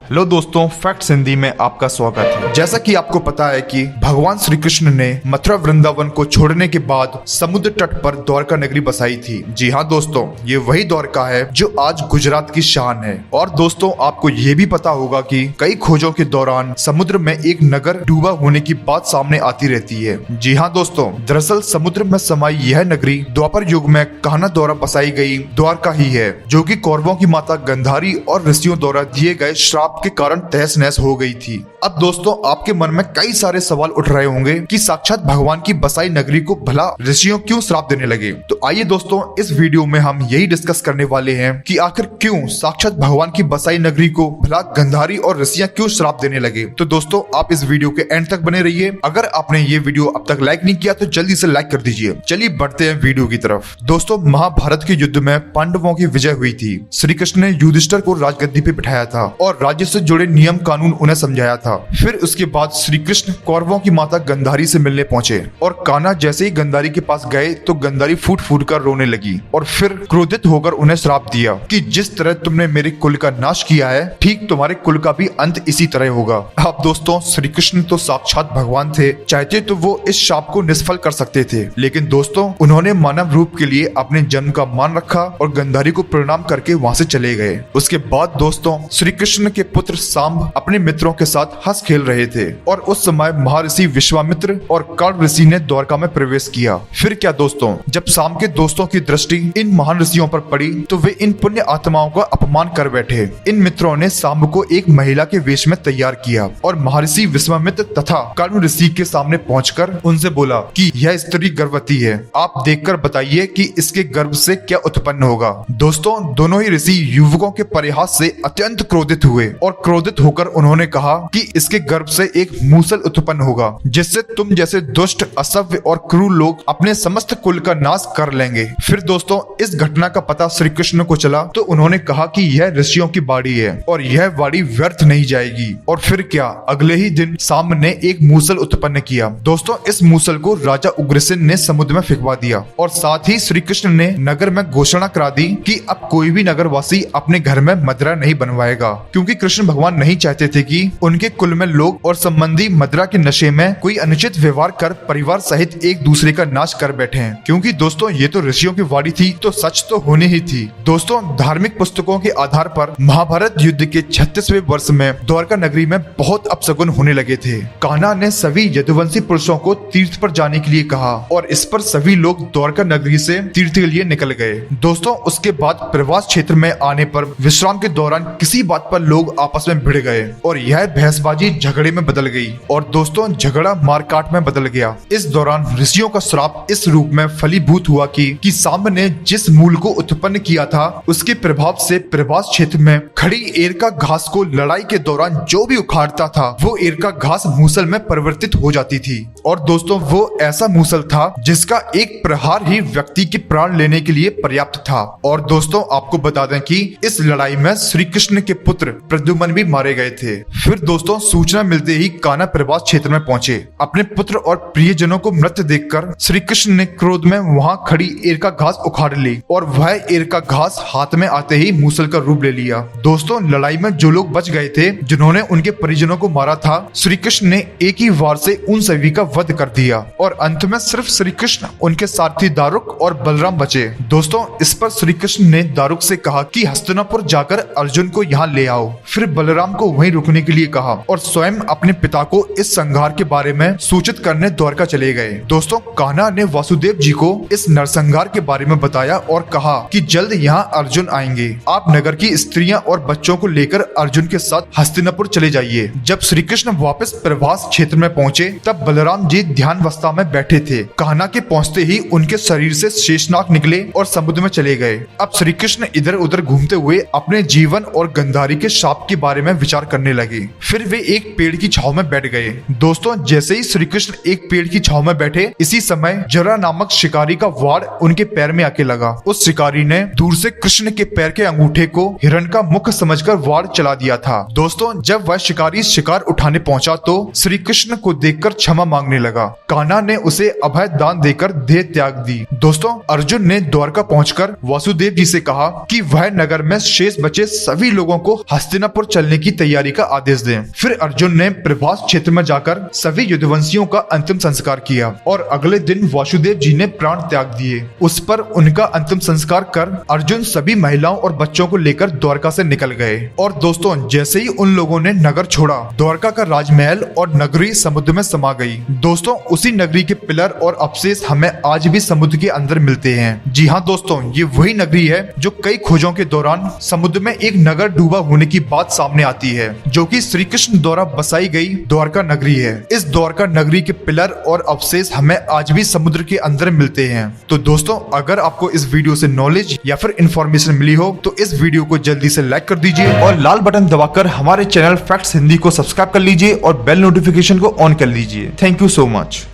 Hello दोस्तों, facts Hindi में आपका स्वागत है। जैसा कि आपको पता है कि भगवान श्री कृष्ण ने मथुरा वृंदावन को छोड़ने के बाद समुद्र तट पर द्वारका नगरी बसाई थी। जी हाँ दोस्तों, ये वही द्वारका है जो आज गुजरात की शान है। और दोस्तों, आपको ये भी पता होगा कि कई खोजों के दौरान समुद्र में एक नगर डूबा होने की बात सामने आती रहती है। जी हाँ दोस्तों, दरअसल समुद्र में समाई यह नगरी द्वापर युग में कान्हा द्वारा बसाई गई द्वारका ही है, जो कि कौरवों की माता गंधारी और ऋषियों द्वारा दिए गए श्राप के कारण तहस नहस हो गई थी। अब दोस्तों, आपके मन में कई सारे सवाल उठ रहे होंगे कि साक्षात भगवान की बसाई नगरी को भला ऋषियों क्यों श्राप देने लगे। तो आइए दोस्तों, इस वीडियो में हम यही डिस्कस करने वाले हैं कि आखिर क्यों साक्षात भगवान की बसाई नगरी को भला गंधारी और ऋषियां क्यों श्राप देने लगे। तो दोस्तों, आप इस वीडियो के एंड तक बने रहिए। अगर आपने ये वीडियो अब तक लाइक नहीं किया तो जल्दी से लाइक कर दीजिए। चलिए बढ़ते हैं वीडियो की तरफ। दोस्तों, महाभारत के युद्ध में पांडवों की विजय हुई थी। श्री कृष्ण ने युधिष्ठिर को राजगद्दी पे बिठाया था और राज्य से जुड़े नियम कानून उन्हें समझाया था। फिर उसके बाद श्री कृष्ण कौरवों की माता गंधारी से मिलने पहुंचे और कान्हा जैसे ही गंधारी के पास गए तो गंधारी फूट फूट कर रोने लगी और फिर क्रोधित होकर उन्हें श्राप दिया कि जिस तरह तुमने मेरे कुल का नाश किया है, ठीक तुम्हारे कुल का भी अंत इसी तरह होगा। अब दोस्तों, श्री कृष्ण तो साक्षात भगवान थे, चाहते तो वो इस शाप को निष्फल कर सकते थे, लेकिन दोस्तों उन्होंने मानव रूप के लिए अपने जन्म का मान रखा और गंधारी को प्रणाम करके वहाँ से चले गए। उसके बाद दोस्तों, श्री कृष्ण के पुत्र सांब अपने मित्रों के साथ हंस खेल रहे थे और उस समय महर्षि विश्वामित्र और कर्ण ऋषि ने द्वारका में प्रवेश किया। फिर क्या दोस्तों, जब सांब के दोस्तों की दृष्टि इन महान ऋषियों पर पड़ी तो वे इन पुण्य आत्माओं का अपमान कर बैठे। इन मित्रों ने सांब को एक महिला के वेश में तैयार किया और महर्षि विश्वामित्र तथा कर्ण ऋषि के सामने पहुंचकर उनसे बोला कि यह स्त्री गर्भवती है, आप देखकर बताइए कि इसके गर्भ से क्या उत्पन्न होगा। दोस्तों, दोनों ही ऋषि युवकों के परिहास से अत्यंत क्रोधित हुए और क्रोधित होकर उन्होंने कहा कि इसके गर्भ से एक मूसल उत्पन्न होगा, जिससे तुम जैसे दुष्ट, असभ्य और क्रूर लोग अपने समस्त कुल का नाश कर लेंगे। फिर दोस्तों, इस घटना का पता श्री कृष्ण को चला तो उन्होंने कहा कि यह ऋषियों की वाणी है और यह वाणी व्यर्थ नहीं जाएगी। और फिर क्या, अगले ही दिन सांब ने एक मूसल उत्पन्न किया। दोस्तों, इस मूसल को राजा उग्रसेन ने समुद्र में फेंकवा दिया और साथ ही श्री कृष्ण ने नगर में घोषणा करा दी कि अब कोई भी नगरवासी अपने घर में मदिरा नहीं बनवाएगा, क्योंकि कृष्ण भगवान नहीं चाहते थे कि उनके कुल में लोग और संबंधी मदिरा के नशे में कोई अनुचित व्यवहार कर परिवार सहित एक दूसरे का नाश कर बैठे हैं। क्योंकि दोस्तों, ये तो ऋषियों की वाणी थी तो सच तो होनी ही थी। दोस्तों, धार्मिक पुस्तकों के आधार पर महाभारत युद्ध के 36वें वर्ष में द्वारका नगरी में बहुत अपशगुन होने लगे थे। कान्हा ने सभी यदुवंशी पुरुषों को तीर्थ पर जाने के लिए कहा और इस पर सभी लोग द्वारका नगरी से तीर्थ के लिए निकल गए। दोस्तों, उसके बाद प्रवास क्षेत्र में आने पर विश्राम के दौरान किसी बात पर लोग आपस में भिड़ गए और यह बहसबाजी झगड़े में बदल गई और दोस्तों, झगड़ा मारकाट में बदल गया। इस दौरान ऋषियों का श्राप इस रूप में फलीभूत हुआ कि सांब ने जिस मूल को उत्पन्न किया था उसके प्रभाव से प्रवास क्षेत्र में खड़ी एरका घास को लड़ाई के दौरान जो भी उखाड़ता था वो एरका घास मूसल में परिवर्तित हो जाती थी। और दोस्तों, वो ऐसा मूसल था जिसका एक प्रहार ही व्यक्ति के प्राण लेने के लिए पर्याप्त था। और दोस्तों, आपको बता दें कि इस लड़ाई में श्री कृष्ण के पुत्र प्रद्युम्न भी मारे गए थे। फिर दोस्तों, सूचना मिलते ही कान्हा प्रवास क्षेत्र में पहुंचे। अपने पुत्र और प्रियजनों को मृत देखकर श्री कृष्ण ने क्रोध में वहां खड़ी एरका घास उखाड़ ली और वह एरका घास हाथ में आते ही मूसल का रूप ले लिया। दोस्तों, लड़ाई में जो लोग बच गए थे, जिन्होंने उनके परिजनों को मारा था, श्री कृष्ण ने एक ही वार से उन सभी का वध कर दिया और अंत में सिर्फ श्री कृष्ण, उनके सारथी दारुक और बलराम बचे। दोस्तों, इस पर श्री कृष्ण ने दारुक से कहा कि हस्तिनापुर जाकर अर्जुन को यहाँ ले आओ। फिर बलराम को वहीं रुकने के लिए कहा और स्वयं अपने पिता को इस संहार के बारे में सूचित करने द्वारका चले गए। दोस्तों, कान्हा ने वासुदेव जी को इस नरसंहार के बारे में बताया और कहा कि जल्द यहाँ अर्जुन आएंगे, आप नगर की स्त्रियां और बच्चों को लेकर अर्जुन के साथ हस्तिनापुर चले जाइए। जब श्री कृष्ण वापस प्रवास क्षेत्र में पहुँचे तब बलराम जी ध्यानावस्था में बैठे थे। कान्हा के पहुँचते ही उनके शरीर से शेषनाग निकले और समुद्र में चले गए। अब श्री कृष्ण इधर उधर घूमते हुए अपने जीवन और गंधारी के शाप के बारे में विचार करने लगे। फिर वे एक पेड़ की छाव में बैठ गए। दोस्तों, जैसे ही श्री कृष्ण एक पेड़ की छाव में बैठे, इसी समय जरा नामक शिकारी का वाड़ उनके पैर में आके लगा। उस शिकारी ने दूर से कृष्ण के पैर के अंगूठे को हिरण का मुख समझकर वाड़ चला दिया था। दोस्तों, जब वह शिकारी शिकार उठाने पहुंचा तो श्री कृष्ण को देखकर क्षमा मांगने लगा। कान्हा ने उसे अभय दान देकर देह त्याग दी। दोस्तों, अर्जुन ने द्वारका पहुंचकर वासुदेव जी से कहा कि वह नगर में शेष बचे सभी लोगों को हस्तिनापुर हस्तिनापुर चलने की तैयारी का आदेश दें। फिर अर्जुन ने प्रभास क्षेत्र में जाकर सभी युद्धवंशियों का अंतिम संस्कार किया और अगले दिन वासुदेव जी ने प्राण त्याग दिए। उस पर उनका अंतिम संस्कार कर अर्जुन सभी महिलाओं और बच्चों को लेकर द्वारका से निकल गए। और दोस्तों, जैसे ही उन लोगों ने नगर छोड़ा, द्वारका का राजमहल और नगरी समुद्र में समा गई। दोस्तों, उसी नगरी के पिलर और अवशेष हमें आज भी समुद्र के अंदर मिलते हैं। जी हाँ दोस्तों, ये वही नगरी है जो कई खोजों के दौरान समुद्र में एक नगर डूबा होने की बात सामने आती है, जो कि श्री कृष्ण द्वारा बसाई गई द्वारका नगरी है। इस द्वारका नगरी के पिलर और अवशेष हमें आज भी समुद्र के अंदर मिलते हैं। तो दोस्तों, अगर आपको इस वीडियो से नॉलेज या फिर इंफॉर्मेशन मिली हो तो इस वीडियो को जल्दी से लाइक कर दीजिए और लाल बटन दबाकर हमारे चैनल फैक्ट्स हिंदी को सब्सक्राइब कर लीजिए और बेल नोटिफिकेशन को ऑन कर लीजिए। Thank you so much.